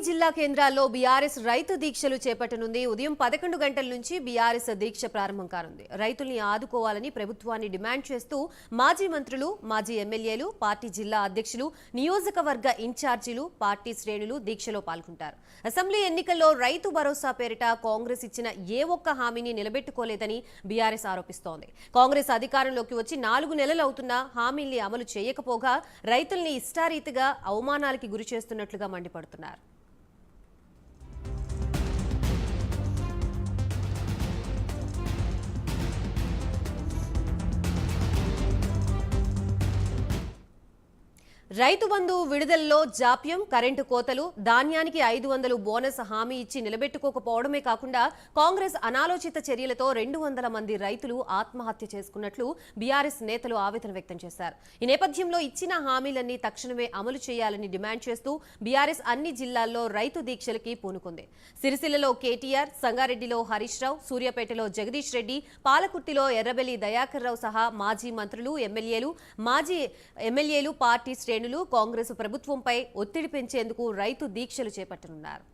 జిల్లా కేంద్రాల్లో బీఆర్ఎస్ రైతు దీక్షలు చేపట్టనుంది. ఉదయం 11 గంటల నుంచి బీఆర్ఎస్ దీక్ష ప్రారంభం కానుంది. రైతుల్ని ఆదుకోవాలని ప్రభుత్వాన్ని డిమాండ్ చేస్తూ మాజీ మంత్రులు, మాజీ ఎమ్మెల్యేలు, పార్టీ జిల్లా అధ్యక్షులు, నియోజకవర్గ ఇన్ఛార్జీలు, పార్టీ శ్రేణులు దీక్షలో పాల్గొంటారు. అసెంబ్లీ ఎన్నికల్లో రైతు భరోసా పేరిట కాంగ్రెస్ ఇచ్చిన ఏ ఒక్క హామీని నిలబెట్టుకోలేదని బీఆర్ఎస్ ఆరోపిస్తోంది. కాంగ్రెస్ అధికారంలోకి వచ్చి 4 నెలలు అవుతున్నా హామీల్ని అమలు చేయకపోగా రైతుల్ని ఇష్టారీతిగా అవమానాలకి గురి చేస్తున్నట్లుగా మండిపడుతున్నారు. రైతు బంధు విడుదలలో జాప్యం, కరెంటు కోతలు, ధాన్యానికి 500 బోనస్ హామీ ఇచ్చి నిలబెట్టుకోకపోవడమే కాకుండా కాంగ్రెస్ అనాలోచిత చర్యలతో 200 మంది రైతులు ఆత్మహత్య చేసుకున్నట్లు బీఆర్ఎస్ నేతలు ఆవేదన వ్యక్తం చేశారు. ఈ నేపథ్యంలో ఇచ్చిన హామీలన్నీ తక్షణమే అమలు చేయాలని డిమాండ్ చేస్తూ బీఆర్ఎస్ అన్ని జిల్లాల్లో రైతు దీక్షలకి పూనుకుంది. సిరిసిల్లలో కేటీఆర్, సంగారెడ్డిలో హరీష్ రావు, సూర్యాపేటలో జగదీష్ రెడ్డి, పాలకుర్తిలో ఎర్రబెల్లి దయాకర్ రావు సహా మాజీ మంత్రులు, ఎమ్మెల్యేలు, పార్టీ శ్రేణులు కాంగ్రెస్ ప్రభుత్వంపై ఒత్తిడి పెంచేందుకు రైతు దీక్షలు చేపట్టనున్నారు.